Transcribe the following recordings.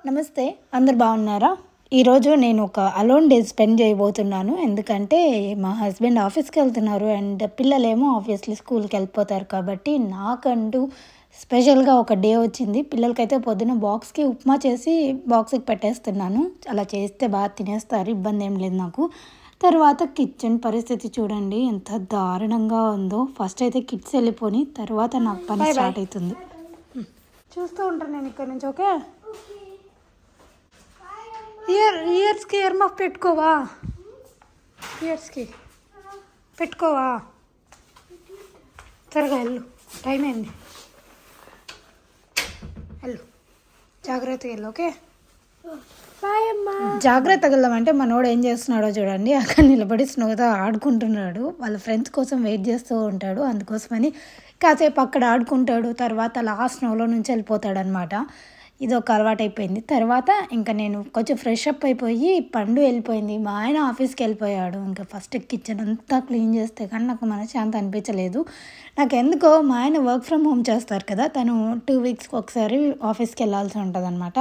నమస్తే, అందరు బాగున్నారా? ఈరోజు నేను ఒక అలోన్ డే స్పెండ్ చేయబోతున్నాను. ఎందుకంటే మా హస్బెండ్ ఆఫీస్కి వెళ్తున్నారు అండ్ పిల్లలేమో ఆబ్వియస్లీ స్కూల్కి వెళ్ళిపోతారు. కాబట్టి నాకంటూ స్పెషల్గా ఒక డే వచ్చింది. పిల్లలకైతే పొద్దున బాక్స్కి ఉప్మా చేసి బాక్స్కి పెట్టేస్తున్నాను. అలా చేస్తే బాగా తినేస్తారు, ఇబ్బంది ఏం లేదు నాకు. తర్వాత కిచెన్ పరిస్థితి చూడండి ఎంత దారుణంగా ఉందో. ఫస్ట్ అయితే కిడ్స్ వెళ్ళిపోని తర్వాత నాకు పని స్టార్ట్ అవుతుంది. చూస్తూ ఉంటాను నేను ఇక్కడ నుంచి. ఓకే, ఇయర్స్కి ఇయర్ మఫ్ పెట్టుకోవా? ఇయర్స్కి పెట్టుకోవా? త్వరగా వెళ్ళు, టైం అయింది. వెళ్ళు, జాగ్రత్తగా వెళ్ళు. ఓకే, జాగ్రత్తగా వెళ్ళామంటే మనోడు ఏం చేస్తున్నాడో చూడండి. అక్కడ నిలబడి స్నోతో ఆడుకుంటున్నాడు. వాళ్ళ ఫ్రెండ్స్ కోసం వెయిట్ చేస్తూ ఉంటాడు. అందుకోసమని కాసేపు అక్కడ ఆడుకుంటాడు. తర్వాత లాస్ట్ స్నోలో నుంచి వెళ్ళిపోతాడు అనమాట. ఇది ఒక అలవాటు అయిపోయింది. తర్వాత ఇంకా నేను కొంచెం ఫ్రెష్ అప్ అయిపోయి, పండు వెళ్ళిపోయింది, మా ఆయన ఆఫీస్కి వెళ్ళిపోయాడు. ఇంకా ఫస్ట్ కిచెన్ అంతా క్లీన్ చేస్తే కానీ నాకు మనశ్శాంతి అనిపించలేదు. నాకు ఎందుకో మా ఆయన వర్క్ ఫ్రమ్ హోమ్ చేస్తారు కదా, తను 2 వీక్స్కి ఒకసారి ఆఫీస్కి వెళ్ళాల్సి ఉంటుంది అనమాట.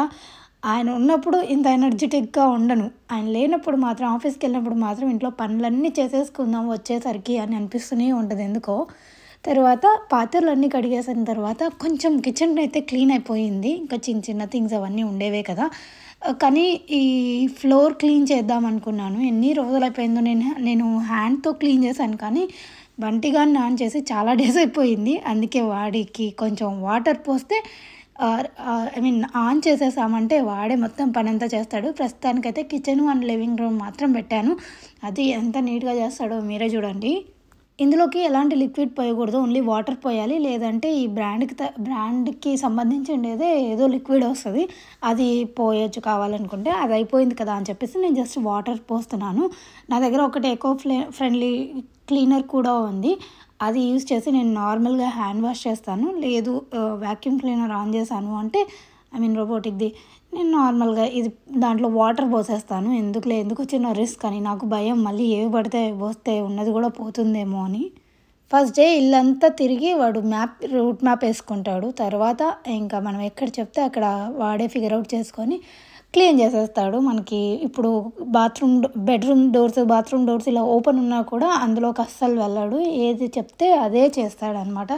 ఆయన ఉన్నప్పుడు ఇంత ఎనర్జెటిక్గా ఉండను, ఆయన లేనప్పుడు మాత్రం, ఆఫీస్కి వెళ్ళినప్పుడు మాత్రం ఇంట్లో పనులన్నీ చేసేసుకుందాం వచ్చేసరికి అని అనిపిస్తూనే ఉంటుంది ఎందుకో. తర్వాత పాత్రలన్నీ కడిగేసిన తర్వాత కొంచెం కిచెన్ అయితే క్లీన్ అయిపోయింది. ఇంకా చిన్న చిన్న థింగ్స్ అవన్నీ ఉండేవే కదా. కానీ ఈ ఫ్లోర్ క్లీన్ చేద్దాం అనుకున్నాను. ఎన్ని రోజులు అయిపోయిందో. నేను హ్యాండ్తో క్లీన్ చేశాను కానీ బంటిగా ఆన్ చేసి చాలా డేస్ అయిపోయింది. అందుకే వాడికి కొంచెం వాటర్ పోస్తే ఆన్ చేసేసామంటే వాడే మొత్తం పని అంతా చేస్తాడు. ప్రస్తుతానికైతే కిచెన్ అండ్ లివింగ్ రూమ్ మాత్రం పెట్టాను. అది ఎంత నీట్గా చేస్తాడో మీరే చూడండి. ఇందులోకి ఎలాంటి లిక్విడ్ పోయకూడదు, ఓన్లీ వాటర్ పోయాలి. లేదంటే ఈ బ్రాండ్కి సంబంధించిండేదే ఏదో లిక్విడ్ వస్తుంది, అది పోయొచ్చు కావాలనుకుంటే. అది అయిపోయింది కదా అని చెప్పేసి నేను జస్ట్ వాటర్ పోస్తున్నాను. నా దగ్గర ఒకటి ఎకో ఫ్రెండ్లీ క్లీనర్ కూడా ఉంది. అది యూజ్ చేసి నేను నార్మల్గా హ్యాండ్ వాష్ చేస్తాను. లేదు వ్యాక్యూమ్ క్లీనర్ ఆన్ చేశాను అంటే రోబోటిక్ది, నేను నార్మల్గా ఇది దాంట్లో వాటర్ పోసేస్తాను. ఎందుకు వచ్చిన రిస్క్ అని నాకు భయం, మళ్ళీ ఏవి పడితే పోస్తే ఉన్నది కూడా పోతుందేమో అని. ఫస్ట్ డే ఇల్లంతా తిరిగి వాడు రూట్ మ్యాప్ వేసుకుంటాడు. తర్వాత ఇంకా మనం ఎక్కడ చెప్తే అక్కడ వాడే ఫిగర్ అవుట్ చేసుకొని క్లీన్ చేసేస్తాడు. మనకి ఇప్పుడు బెడ్రూమ్ డోర్స్ ఇలా ఓపెన్ ఉన్నా కూడా అందులోకి అస్సలు వెళ్ళాడు. ఏది చెప్తే అదే చేస్తాడనమాట.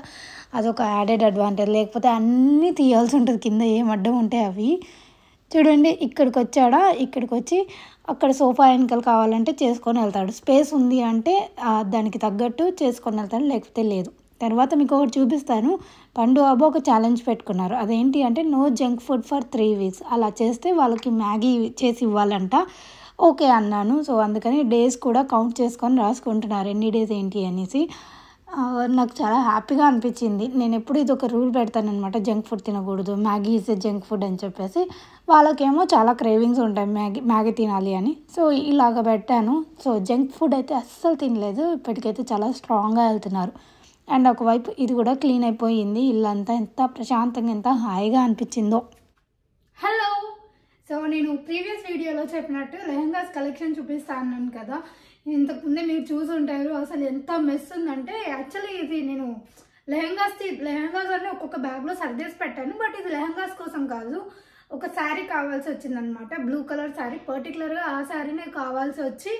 అదొక యాడెడ్ అడ్వాంటేజ్. లేకపోతే అన్నీ తీయాల్సి ఉంటుంది, కింద ఏం అడ్డం ఉంటే అవి. చూడండి, ఇక్కడికి వచ్చి అక్కడ సోఫా వెనకాల కావాలంటే చేసుకొని వెళ్తాడు. స్పేస్ ఉంది అంటే దానికి తగ్గట్టు చేసుకొని వెళ్తాడు, లేకపోతే లేదు. తర్వాత మీకు ఒకటి చూపిస్తాను. పండు అబ్బో ఒక ఛాలెంజ్ పెట్టుకున్నారు. అదేంటి అంటే no junk food for 3 weeks. అలా చేస్తే వాళ్ళకి మ్యాగీ చేసి ఇవ్వాలంట. ఓకే అన్నాను. సో అందుకని డేస్ కూడా కౌంట్ చేసుకొని రాసుకుంటున్నారు, ఎన్ని డేస్ ఏంటి అనేసి. నాకు చాలా హ్యాపీగా అనిపించింది. నేను ఎప్పుడు ఇది ఒక రూల్ పెడతాను అనమాట, జంక్ ఫుడ్ తినకూడదు, మ్యాగీ ఈజ్ జంక్ ఫుడ్ అని చెప్పేసి. వాళ్ళకేమో చాలా క్రేవింగ్స్ ఉంటాయి మ్యాగీ తినాలి అని. సో ఇలాగ పెట్టాను. సో జంక్ ఫుడ్ అయితే అస్సలు తినలేదు. ఇప్పటికైతే చాలా స్ట్రాంగ్గా వెళ్తున్నారు. అండ్ ఒకవైపు ఇది కూడా క్లీన్ అయిపోయింది. ఇల్లంతా ఎంత ప్రశాంతంగా, ఎంత హాయిగా అనిపించిందో. హలో, సో నేను ప్రీవియస్ వీడియోలో చెప్పినట్టు లెహంగాస్ కలెక్షన్ చూపిస్తాను కదా. ఇంతకుముందే మీరు చూసి ఉంటారు. అసలు ఎంత మెస్ ఉందంటే, యాక్చువల్లీ ఇది నేను లెహంగాస్ అన్నీ ఒక్కొక్క బ్యాగ్లో సర్దేసి పెట్టాను. బట్ ఇది లెహంగాస్ కోసం కాదు, ఒక శారీ కావాల్సి వచ్చిందనమాట. బ్లూ కలర్ శారీ, పర్టికులర్గా ఆ శారీనే కావాల్సి వచ్చి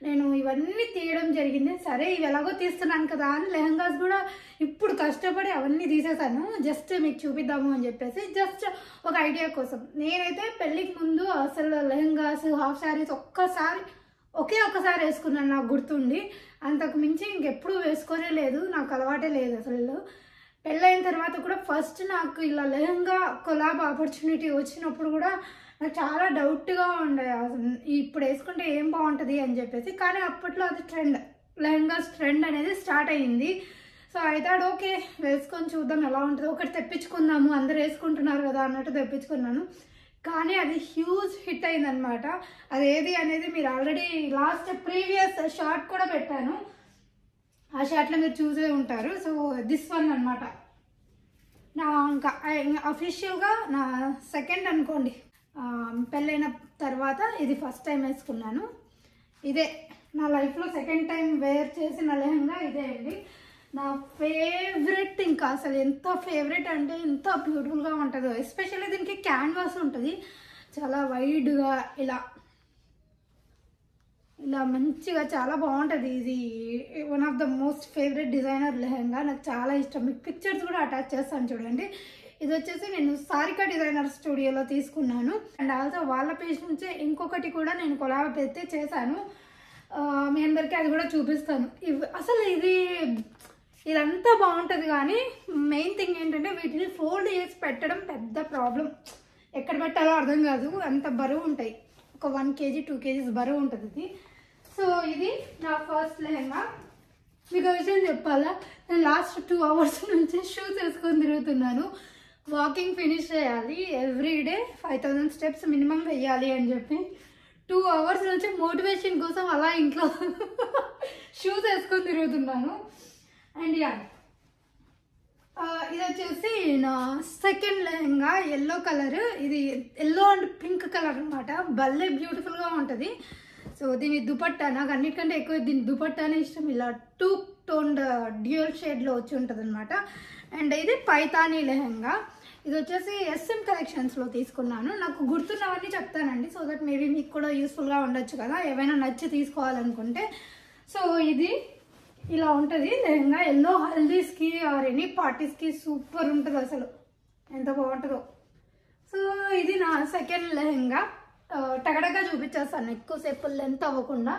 నేను ఇవన్నీ తీయడం జరిగింది. సరే ఇవి ఎలాగో తీస్తున్నాను కదా అని లెహంగాస్ కూడా ఇప్పుడు కష్టపడి అవన్నీ తీసేసాను, జస్ట్ మీకు చూపిద్దాము అని చెప్పేసి, జస్ట్ ఒక ఐడియా కోసం. నేనైతే పెళ్ళికి ముందు అసలు లెహంగాస్, హాఫ్ శారీస్ ఒకే ఒక్కసారి వేసుకున్నాను నాకు గుర్తుండి. అంతకు మించి ఇంకెప్పుడు వేసుకొనే లేదు, నాకు అలవాటే లేదు అసలు. పెళ్ళైన తర్వాత కూడా ఫస్ట్ నాకు ఇలా లెహంగా కొలాబ్ ఆపర్చునిటీ వచ్చినప్పుడు కూడా నాకు చాలా డౌట్గా ఉండే, ఇప్పుడు వేసుకుంటే ఏం బాగుంటుంది అని చెప్పేసి. కానీ అప్పట్లో అది లెహంగాస్ ట్రెండ్ అనేది స్టార్ట్ అయ్యింది. సో అయితే ఓకే వేసుకొని చూద్దాం ఎలా ఉంటుందో, ఒకటి తెప్పించుకుందాము, అందరు వేసుకుంటున్నారు కదా అన్నట్టు తెప్పించుకున్నాను. కానీ అది హ్యూజ్ హిట్ అయిందనమాట. అది ఏది అనేది మీరు ఆల్రెడీ ప్రీవియస్ షార్ట్ కూడా పెట్టాను, ఆ షార్ట్లో మీరు చూసే ఉంటారు. సో దిస్ వన్ అనమాట నా ఇంకా అఫీషియల్గా నా సెకండ్ అనుకోండి. పెళ్ళైన తర్వాత ఇది ఫస్ట్ టైం వేసుకున్నాను. ఇదే నా లైఫ్లో సెకండ్ టైం వేర్ చేసిన లెహంగా ఇదే అండి. నా ఫేవరెట్, ఇంకా అసలు ఎంత ఫేవరెట్ అంటే ఎంత బ్యూటిఫుల్గా ఉంటుందో. ఎస్పెషల్లీ దీనికి క్యాన్వాస్ ఉంటుంది. చాలా వైడ్గా ఇలా ఇలా మంచిగా చాలా బాగుంటుంది. ఇది one of the most favourite designer lehenga, నాకు చాలా ఇష్టం. మీకు పిక్చర్స్ కూడా అటాచ్ చేస్తాను చూడండి. ఇది వచ్చేసి నేను సారికా డిజైనర్ స్టూడియోలో తీసుకున్నాను. అండ్ ఆల్సో వాళ్ళ పేజ్ నుంచే ఇంకొకటి కూడా నేను కొలాబ్ అయితే చేశాను. మీ అందరికీ అది కూడా చూపిస్తాను. అసలు ఇదంతా బాగుంటుంది, కానీ మెయిన్ థింగ్ ఏంటంటే వీటిని ఫోల్డ్ చేసి పెట్టడం పెద్ద ప్రాబ్లం. ఎక్కడ పెట్టాలో అర్థం కాదు, అంత బరువు ఉంటాయి. ఒక 1 kg 2 kgs బరువు ఉంటుంది ఇది. సో ఇది నా ఫస్ట్ లెహంగా. మీకు విషయం చెప్పాలా, నేను లాస్ట్ 2 hours నుంచి షూస్ వేసుకొని తిరుగుతున్నాను. వాకింగ్ ఫినిష్ చేయాలి, ఎవ్రీడే 5000 steps మినిమం వెయ్యాలి అని చెప్పి 2 hours నుంచి మోటివేషన్ కోసం అలా ఇంట్లో షూస్ వేసుకొని తిరుగుతున్నాను. అండ్ యా, ఇది వచ్చేసి నా సెకండ్ లెహంగా, ఎల్లో కలర్. ఇది ఎల్లో అండ్ పింక్ కలర్ అనమాట, భలే బ్యూటిఫుల్గా ఉంటుంది. సో దీని దుపట్టా నాకు అన్నిటికంటే ఎక్కువ దీని దుపట్టానే ఇష్టం. ఇలా 2 toned డ్యూయల్ షేడ్లో వచ్చి ఉంటుంది అనమాట. అండ్ ఇది పైతానీ లెహంగా. ఇది వచ్చేసి SM కలెక్షన్స్లో తీసుకున్నాను. నాకు గుర్తున్నవన్నీ చెప్తానండి, సో దట్ మేబీ మీకు కూడా యూస్ఫుల్గా ఉండొచ్చు కదా, ఏమైనా నచ్చి తీసుకోవాలనుకుంటే. సో ఇది ఇలా ఉంటుంది లెహంగా. ఎల్లో హల్దీస్కి ఆర్ ఎనీ పార్టీస్కి సూపర్ ఉంటుంది, అసలు ఎంత బాగుంటుందో. సో ఇది నా సెకండ్ లెహంగా. టగడగా చూపించేస్తాను ఎక్కువసేపు లెంత్ అవ్వకుండా.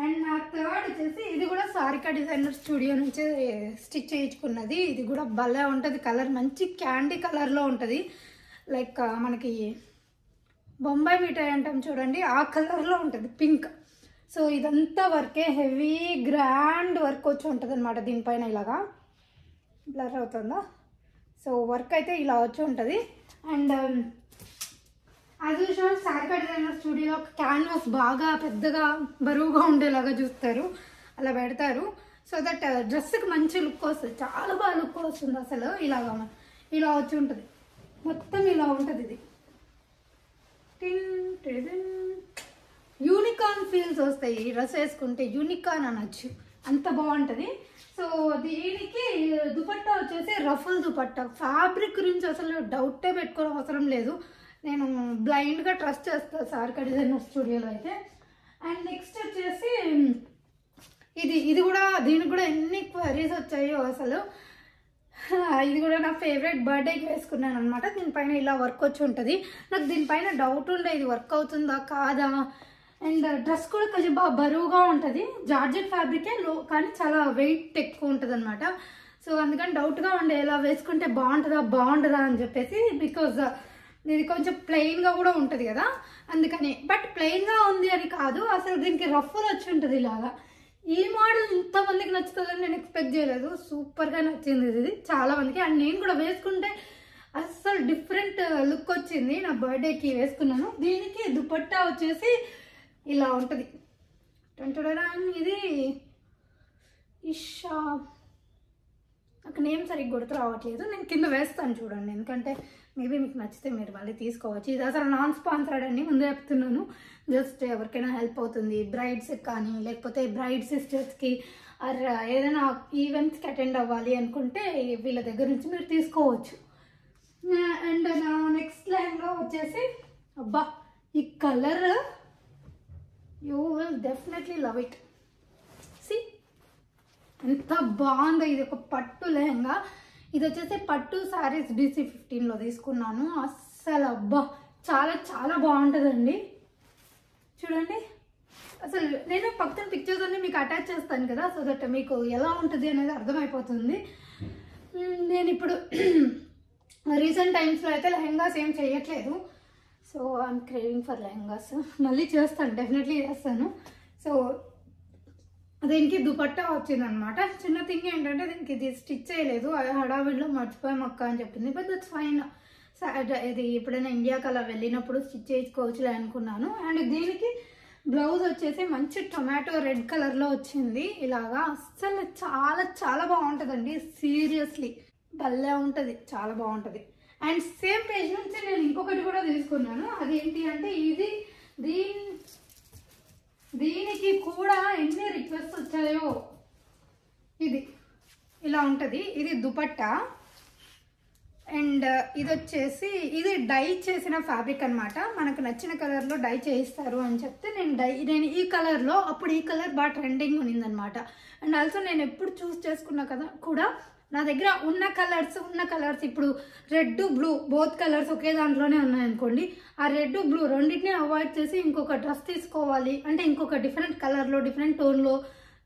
అండ్ నా థర్డ్ వచ్చేసి ఇది కూడా సారికా డిజైనర్ స్టూడియో నుంచి స్టిచ్ చేయించుకున్నది. ఇది కూడా భలే ఉంటుంది, కలర్ మంచి క్యాండీ కలర్లో ఉంటుంది. లైక్ మనకి బొంబాయి మిఠాయి అంటాం చూడండి, ఆ కలర్లో ఉంటుంది, పింక్. సో ఇదంతా వర్కే, హెవీ గ్రాండ్ వర్క్ వచ్చి ఉంటుంది అనమాట దీనిపైన. ఇలాగా బ్లర్ అవుతుందా? సో వర్క్ అయితే ఇలా వచ్చి ఉంటుంది. And as usual Sarika designer స్టూడియోలో ఒక క్యాన్వాస్ బాగా పెద్దగా బరువుగా ఉండేలాగా చూస్తారు, అలా పెడతారు. సో దట్ డ్రెస్కి మంచి లుక్ వస్తుంది, చాలా బాగా లుక్ వస్తుంది అసలు. ఇలా వచ్చి ఉంటుంది, మొత్తం ఇలా ఉంటుంది. ఇది యూనికార్న్ ఫీల్స్ వస్తాయి ఈ డ్రెస్ వేసుకుంటే, యూనికార్న్ అనొచ్చు, అంత బాగుంటుంది. సో దీనికి దుపట్టా వచ్చేసి రఫుల్ దుపట్టా. ఫ్యాబ్రిక్ గురించి అసలు డౌటే పెట్టుకోవడం అవసరం లేదు, నేను బ్లైండ్గా ట్రస్ట్ చేస్తాను సారికా డిజైనర్ స్టూడియోలో అయితే. అండ్ నెక్స్ట్ వచ్చేసి ఇది కూడా, దీనికి కూడా ఎన్ని క్వరీస్ వచ్చాయో అసలు. ఇది కూడా నా ఫేవరెట్, బర్త్డేకి వేసుకున్నాను అనమాట. దీనిపైన ఇలా వర్క్ వచ్చి ఉంటుంది. నాకు దీనిపైన డౌట్ ఉండే ఇది వర్క్ అవుతుందా కాదా. అండ్ డ్రెస్ కూడా కొంచెం బాగా బరువుగా ఉంటుంది, జార్జెట్ ఫ్యాబ్రికే కానీ చాలా వెయిట్ ఎక్కువ ఉంటుంది అనమాట. సో అందుకని డౌట్గా ఉండే, ఇలా వేసుకుంటే బాగుంటుందా అని చెప్పేసి. బికాజ్ ఇది కొంచెం ప్లెయిన్గా కూడా ఉంటుంది కదా, అందుకని. బట్ ప్లెయిన్గా ఉంది అని కాదు, అసలు దీనికి రఫ్ఫులు వచ్చి ఉంటుంది ఇలాగా. ఈ మోడల్ ఇంతమందికి నచ్చుతుందని నేను ఎక్స్పెక్ట్ చేయలేదు, సూపర్గా నచ్చింది ఇది చాలా మందికి. అండ్ నేను కూడా వేసుకుంటే అస్సలు డిఫరెంట్ లుక్ వచ్చింది. నా బర్త్డేకి వేసుకున్నాను. దీనికి దుపట్టా వచ్చేసి ఇలా ఉంటుంది. ఇది ఇషా, నాకు నేమ్ సరిగ్గా గుర్తు రావట్లేదు, నేను కింద వేస్తాను చూడండి, ఎందుకంటే మేబీ మీకు నచ్చితే మీరు మళ్ళీ తీసుకోవచ్చు. ఇది అసలు నాన్ స్పాన్సర్డ్ అని ముందే చెప్తున్నాను, జస్ట్ ఎవరికైనా హెల్ప్ అవుతుంది, బ్రైడ్స్కి కానీ లేకపోతే బ్రైడ్ సిస్టర్స్కి ఆర్ ఏదైనా ఈవెంట్స్కి అటెండ్ అవ్వాలి అనుకుంటే వీళ్ళ దగ్గర నుంచి మీరు తీసుకోవచ్చు. అండ్ నా నెక్స్ట్ లెహంగా వచ్చేసి, అబ్బా ఈ colour you will definitely love it. See ఎంత బాగుందో. ఇది ఒక పట్టు లెహంగా. ఇది వచ్చేసి పట్టు శారీస్ DC15లో తీసుకున్నాను. అస్సలు అబ్బా చాలా చాలా బాగుంటుందండి, చూడండి. అసలు నేను పక్కన పిక్చర్స్ అన్ని మీకు అటాచ్ చేస్తాను కదా, సో దట్ మీకు ఎలా ఉంటుంది అనేది అర్థమైపోతుంది. నేను ఇప్పుడు రీసెంట్ టైమ్స్లో అయితే లెహంగాస్ ఏం చేయట్లేదు. So I'm craving for lehengas, మళ్ళీ చేస్తాను, డెఫినెట్లీ చేస్తాను. సో దీనికి దుపట్టా వచ్చిందనమాట. చిన్న థింగ్ ఏంటంటే దీనికి ఇది స్టిచ్ చేయలేదు, హడావిడిలో మర్చిపోయాం అక్క అని చెప్పింది. బట్ దట్స్ ఫైన్, ఇది ఎప్పుడైనా ఇండియాకి అలా వెళ్ళినప్పుడు స్టిచ్ చేసుకోవచ్చులే అనుకున్నాను. అండ్ దీనికి బ్లౌజ్ వచ్చేసి మంచి టొమాటో రెడ్ కలర్లో వచ్చింది ఇలాగా. అస్సలు చాలా చాలా బాగుంటుందండి, సీరియస్లీ భలే ఉంటుంది, చాలా బాగుంటుంది. అండ్ సేమ్ పేజ్ నుంచి నేను ఇంకొకటి కూడా తీసుకున్నాను. అదేంటి అంటే ఇది దీనికి కూడా ఎన్ని రిక్వెస్ట్ వచ్చాయో. ఇది ఇలా ఉంటుంది, ఇది దుపట్టా. అండ్ ఇది వచ్చేసి ఇది డై చేసిన ఫ్యాబ్రిక్ అనమాట. మనకు నచ్చిన కలర్లో డై చేయిస్తారు అని చెప్తే నేను ఈ కలర్లో, అప్పుడు ఈ కలర్ బాగా ట్రెండింగ్ ఉన్నిందనమాట. అండ్ ఆల్సో నేను ఎప్పుడు చూస్ చేసుకున్నా కదా కూడా నా దగ్గర ఉన్న కలర్స్ ఇప్పుడు రెడ్ బ్లూ బోత్ కలర్స్ ఒకే దాంట్లోనే ఉన్నాయనుకోండి, ఆ రెడ్ బ్లూ రెండింటిని అవాయిడ్ చేసి ఇంకొక డ్రెస్ తీసుకోవాలి అంటే ఇంకొక డిఫరెంట్ కలర్లో డిఫరెంట్ టోన్లో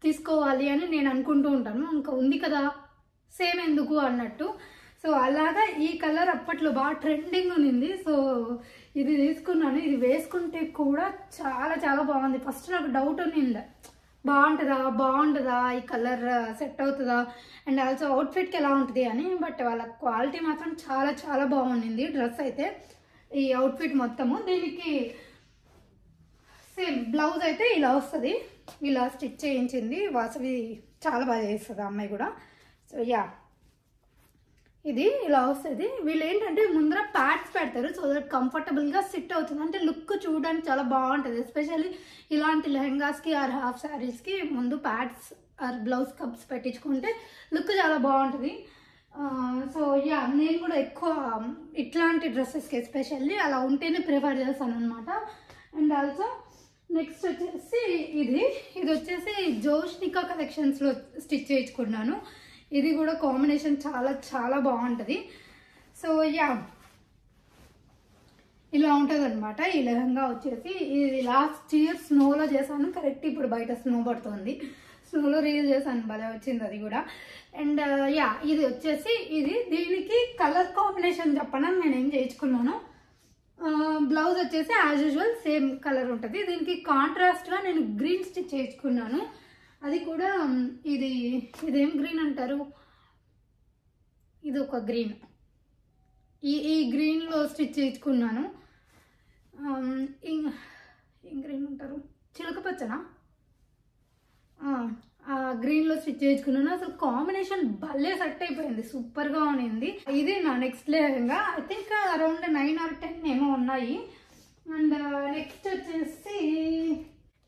తీసుకోవాలి అని నేను అనుకుంటూ ఉంటాను. ఇంకా ఉంది కదా సేమ్ ఎందుకు అన్నట్టు. సో అలాగా ఈ కలర్ అప్పట్లో బాగా ట్రెండింగ్ ఉన్నింది. సో ఇది తీసుకున్నాను. ఇది వేసుకుంటే కూడా చాలా చాలా బాగుంది. ఫస్ట్ నాకు డౌట్ ఉన్నింది, బాగుంటుందా ఈ కలర్ సెట్ అవుతుందా అండ్ ఆల్సో అవుట్ఫిట్కి ఎలా ఉంటుంది అని. బట్ వాళ్ళ క్వాలిటీ మాత్రం చాలా చాలా బాగుండింది డ్రెస్ అయితే, ఈ అవుట్ఫిట్ మొత్తము. దీనికి సేమ్ బ్లౌజ్ అయితే ఇలా వస్తుంది, ఇలా స్టిచ్ చేయించింది వాసవి, చాలా బాగా చేస్తుంది అమ్మాయి కూడా. సో యా ఇది ఇలా వస్తుంది. వీళ్ళు ఏంటంటే ముందర ప్యాడ్స్ పెడతారు సో దట్ కంఫర్టబుల్గా సిట్ అవుతుంది, అంటే లుక్ చూడడానికి చాలా బాగుంటుంది. ఎస్పెషల్లీ ఇలాంటి లెహంగాస్కి ఆర్ హాఫ్ శారీస్కి ముందు ప్యాడ్స్ ఆర్ బ్లౌజ్ కప్స్ పెట్టించుకుంటే లుక్ చాలా బాగుంటుంది. సో యా నేను కూడా ఎక్కువ ఇట్లాంటి డ్రెస్సెస్కి ఎస్పెషల్లీ అలా ఉంటేనే ప్రిఫర్ చేస్తాను అనమాట. అండ్ ఆల్సో నెక్స్ట్ వచ్చేసి ఇది వచ్చేసి జోష్నికా కలెక్షన్స్లో స్టిచ్ చేయించుకున్నాను. ఇది కూడా కాంబినేషన్ చాలా చాలా బాగుంటుంది. సో యా ఇలా ఉంటుంది అనమాట. ఈ లెహంగా వచ్చేసి ఇది లాస్ట్ ఇయర్ స్నోలో చేశాను, కరెక్ట్ ఇప్పుడు బయట స్నో పడుతుంది, స్నోలో రీల్ చేశాను, భలే వచ్చింది అది కూడా. అండ్ యా ఇది వచ్చేసి దీనికి కలర్ కాంబినేషన్ చెప్పనని నేను ఏం చేయించుకున్నాను. బ్లౌజ్ వచ్చేసి యాజ్ యూజువల్ సేమ్ కలర్ ఉంటుంది. దీనికి కాంట్రాస్ట్గా నేను గ్రీన్ స్టిచ్ చేయించుకున్నాను. అది కూడా ఇదేం గ్రీన్ అంటారు, ఇది ఒక గ్రీన్, ఈ గ్రీన్లో స్టిచ్ చేయించుకున్నాను. ఏం గ్రీన్ అంటారు, చిలక పచ్చనా, ఆ గ్రీన్లో స్టిచ్ చేయించుకున్నాను. అసలు కాంబినేషన్ భలే సెట్ అయిపోయింది, సూపర్గా ఉన్నింది. ఇది నా next lehenga. I think around 9 or 10 ఏమో ఉన్నాయి. అండ్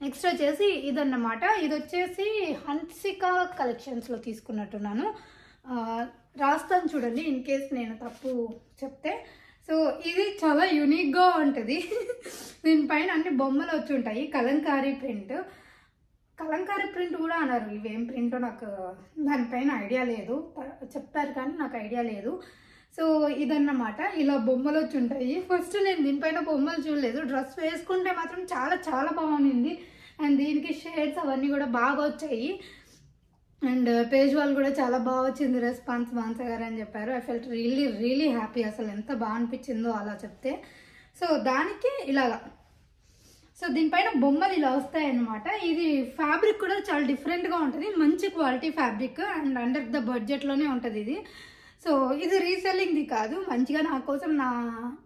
నెక్స్ట్ వచ్చేసి ఇదన్నమాట. ఇది వచ్చేసి హన్సికా కలెక్షన్స్లో తీసుకున్నట్టున్నాను. రాస్తాను చూడండి ఇన్ కేస్ నేను తప్పు చెప్తే. సో ఇది చాలా యూనిక్గా ఉంటుంది. దీనిపైన అన్ని బొమ్మలు వచ్చి ఉంటాయి. కలంకారీ ప్రింట్ కూడా అన్నారు. ఇవేం ప్రింటో నాకు దానిపైన ఐడియా లేదు, చెప్పారు కానీ నాకు ఐడియా లేదు. సో ఇదన్నమాట, ఇలా బొమ్మలు వచ్చి ఉంటాయి. ఫస్ట్ నేను దీనిపైన బొమ్మలు చూడలేదు, డ్రెస్ వేసుకుంటే మాత్రం చాలా చాలా బాగుంది. అండ్ దీనికి షేడ్స్ అవన్నీ కూడా బాగా వచ్చాయి. అండ్ పేజ్ వాళ్ళు కూడా చాలా బాగా వచ్చింది రెస్పాన్స్, మాన్సా గారు అని చెప్పారు. I felt really really happy, అసలు ఎంత బాగా అనిపించిందో అలా చెప్తే. సో దానికి ఇలాగా, సో దీనిపైన బొమ్మలు ఇలా వస్తాయన్నమాట. ఇది ఫ్యాబ్రిక్ కూడా చాలా డిఫరెంట్గా ఉంటుంది, మంచి quality fabric and under the బడ్జెట్లోనే ఉంటుంది ఇది. సో ఇది రీసెల్లింగ్ది కాదు, మంచిగా నా కోసం నా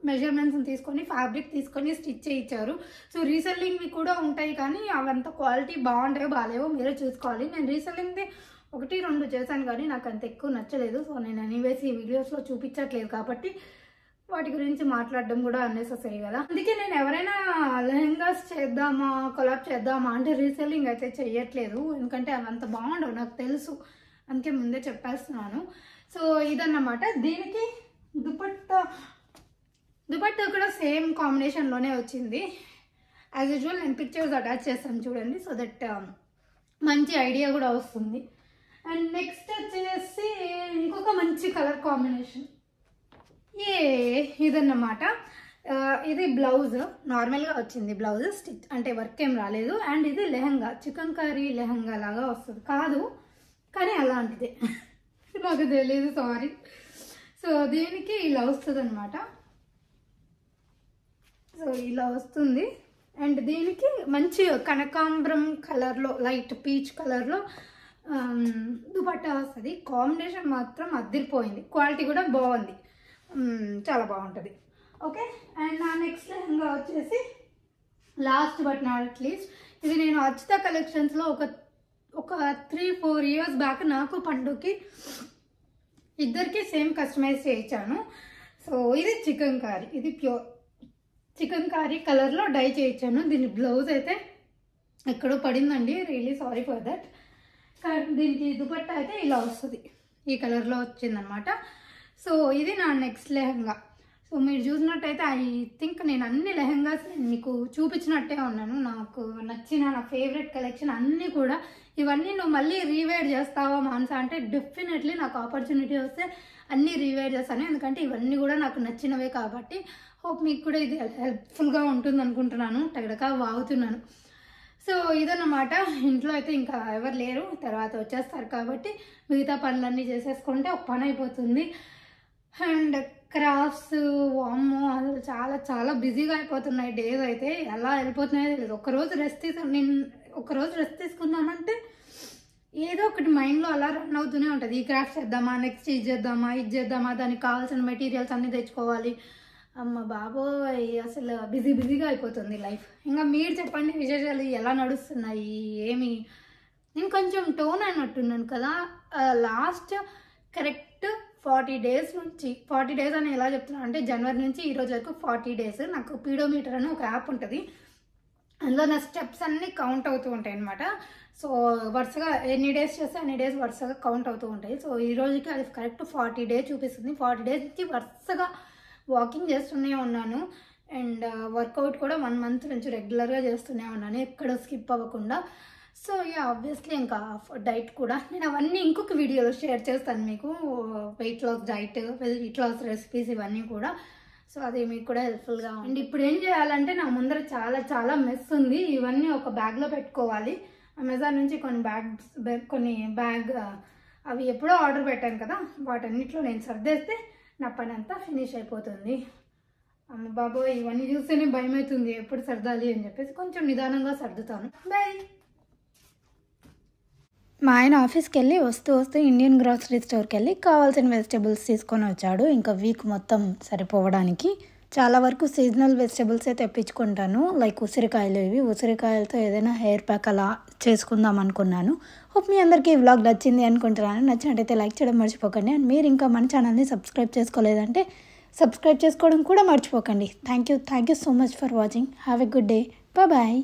మెజర్మెంట్స్ని తీసుకొని ఫ్యాబ్రిక్ తీసుకొని స్టిచ్ చేయించారు. సో రీసెల్లింగ్వి కూడా ఉంటాయి కానీ అవంత క్వాలిటీ బాగుంటాయో బాగాలేవో మీరే చూసుకోవాలి. నేను రీసెల్లింగ్ది 1-2 చేశాను కానీ నాకు అంత ఎక్కువ నచ్చలేదు. సో నేను ఎనీవేస్ ఈ వీడియోస్లో చూపించట్లేదు కాబట్టి వాటి గురించి మాట్లాడడం కూడా అన్నెసెసరీ కదా. అందుకే నేను ఎవరైనా లెహంగాస్ చేద్దామా కొలాబ్ చేద్దామా అంటే రీసెల్లింగ్ అయితే చెయ్యట్లేదు, ఎందుకంటే అవి అంత బాగుండవు నాకు తెలుసు, అందుకే ముందే చెప్పేస్తున్నాను. సో ఇదన్నమాట. దీనికి దుపట్టా కూడా సేమ్ కాంబినేషన్లోనే వచ్చింది. యాజ్ యూజువల్ నేను పిక్చర్స్ అటాచ్ చేస్తాను చూడండి, సో దట్ మంచి ఐడియా కూడా వస్తుంది. అండ్ నెక్స్ట్ వచ్చేసి ఇంకొక మంచి కలర్ కాంబినేషన్ ఇదన్నమాట. ఇది బ్లౌజ్ నార్మల్గా వచ్చింది, బ్లౌజ్ స్టిచ్ అంటే వర్క్ ఏం రాలేదు. అండ్ ఇది లెహంగా, చికెన్ కర్రీ లెహంగా లాగా వస్తుంది, కాదు కానీ అలాంటిదే నాకు తెలియదు, సారీ. సో దీనికి ఇలా వస్తుంది అనమాట. సో ఇలా వస్తుంది. అండ్ దీనికి మంచి కనకాంబరం కలర్లో, లైట్ పీచ్ కలర్లో దుపట్టా వస్తుంది. కాంబినేషన్ మాత్రం అదిరిపోయింది, క్వాలిటీ కూడా బాగుంది, చాలా బాగుంటుంది. ఓకే. అండ్ నా నెక్స్ట్ లెహంగా వచ్చేసి లాస్ట్ బట్ నాట్ లీస్ట్, ఇది నేను అర్చిత కలెక్షన్స్లో ఒక 3-4 years బ్యాక్ నాకు పండుకి ఇద్దరికి సేమ్ కస్టమైజ్ చేయించాను. సో ఇది చికెన్ కర్రీ, ఇది ప్యూర్ చికెన్ కర్రీ కలర్లో డై చేయించాను. దీని బ్లౌజ్ అయితే ఎక్కడో పడిందండి, రియలీ సారీ ఫర్ దట్. దీనికి దుపట్టా అయితే ఇలా వస్తుంది, ఈ కలర్లో వచ్చిందనమాట. సో ఇది నా నెక్స్ట్ లెహంగా. సో మీరు చూసినట్టయితే ఐ థింక్ నేను అన్ని లెహంగాస్ మీకు చూపించినట్టే ఉన్నాను. నాకు నచ్చిన నా ఫేవరెట్ కలెక్షన్ అన్నీ కూడా. ఇవన్నీ నువ్వు మళ్ళీ రీవేర్ చేస్తావా మానస అంటే డెఫినెట్లీ నాకు ఆపర్చునిటీ వస్తే అన్నీ రీవేర్ చేస్తాను. ఎందుకంటే ఇవన్నీ కూడా నాకు నచ్చినవే కాబట్టి. హోప్ మీకు కూడా ఇది హెల్ప్ఫుల్గా ఉంటుంది అనుకుంటున్నాను. టగడక వాగుతున్నాను. సో ఇదన్నమాట. ఇంట్లో అయితే ఇంకా ఎవరు లేరు, తర్వాత వచ్చేస్తారు కాబట్టి మిగతా పనులన్నీ చేసేసుకుంటే ఒక పని అయిపోతుంది. అండ్ క్రాఫ్ట్స్ వామ్మో అసలు చాలా చాలా బిజీగా అయిపోతున్నాయి డేస్ అయితే. ఎలా వెళ్ళిపోతున్నాయో తెలియదు. ఒకరోజు రెస్ట్ తీసుకుందామంటే ఏదో ఒకటి మైండ్లో అలా రన్ అవుతూనే ఉంటుంది. ఈ క్రాఫ్ట్ చేద్దామా, నెక్స్ట్ ఇది చేద్దామా, దానికి కావాల్సిన మెటీరియల్స్ అన్నీ తెచ్చుకోవాలి. అమ్మ బాబోయ్ అసలు బిజీగా అయిపోతుంది లైఫ్. ఇంకా మీరు చెప్పండి విశేషాలు ఎలా నడుస్తున్నాయి ఏమి. నేను కొంచెం టోన్ అన్నట్టున్నాను కదా. లాస్ట్ కరెక్ట్ 40 డేస్ నుంచి 40 డేస్ అని ఎలా చెప్తున్నాను అంటే జనవరి నుంచి ఈరోజు వరకు 40 డేస్ నాకు పీడోమీటర్ అని ఒక యాప్ ఉంటుంది. అందులో నా స్టెప్స్ అన్నీ కౌంట్ అవుతూ ఉంటాయి అనమాట. సో వరుసగా ఎన్ని డేస్ చేస్తే అన్ని డేస్ వరుసగా కౌంట్ అవుతూ ఉంటాయి. సో ఈ రోజుకి అది కరెక్ట్ 40 డేస్ చూపిస్తుంది. 40 డేస్ నుంచి వరుసగా వాకింగ్ చేస్తూనే ఉన్నాను. అండ్ వర్కౌట్ కూడా 1 మంత్ నుంచి రెగ్యులర్గా చేస్తూనే ఉన్నాను, ఎక్కడ స్కిప్ అవ్వకుండా. సో ఆబ్వియస్లీ ఇంకా డైట్ కూడా నేను అవన్నీ ఇంకొక వీడియోలో షేర్ చేస్తాను మీకు. Weight loss diet, weight loss recipes ఇవన్నీ కూడా. సో అది మీకు కూడా హెల్ప్ఫుల్గా. అండ్ ఇప్పుడు ఏం చేయాలంటే నా ముందర చాలా చాలా మెస్ ఉంది. ఇవన్నీ ఒక బ్యాగ్లో పెట్టుకోవాలి. అమెజాన్ నుంచి కొన్ని బ్యాగ్ అవి ఎప్పుడో ఆర్డర్ పెట్టాను కదా, వాటన్నిటిలో నేను సర్దేస్తే నా పని అంతా ఫినిష్ అయిపోతుంది. అమ్మ బాబోయ్ ఇవన్నీ చూస్తేనే భయం అవుతుంది ఎప్పుడు సర్దాలి అని చెప్పేసి కొంచెం నిదానంగా సర్దుతాను. బాయ్. మా ఆయన ఆఫీస్కి వెళ్ళి వస్తూ ఇండియన్ గ్రాసరీ స్టోర్కి వెళ్ళి కావాల్సిన వెజిటేబుల్స్ తీసుకొని వచ్చాడు. ఇంకా వీక్ మొత్తం సరిపోవడానికి చాలా వరకు సీజనల్ వెజిటేబుల్సే తెప్పించుకుంటాను. లైక్ ఉసిరికాయలు. ఇవి ఉసిరికాయలతో ఏదైనా హెయిర్ ప్యాక్ అలా చేసుకుందాం అనుకున్నాను. హోప్ మీ అందరికీ ఈ వ్లాగ్ నచ్చింది అనుకుంటున్నాను. నచ్చినట్టయితే లైక్ చేయడం మర్చిపోకండి. అండ్ మీరు ఇంకా మన ఛానల్ని సబ్స్క్రైబ్ చేసుకోలేదంటే సబ్స్క్రైబ్ చేసుకోవడం కూడా మర్చిపోకండి. Thank you so much for watching. Have a good day. Bye.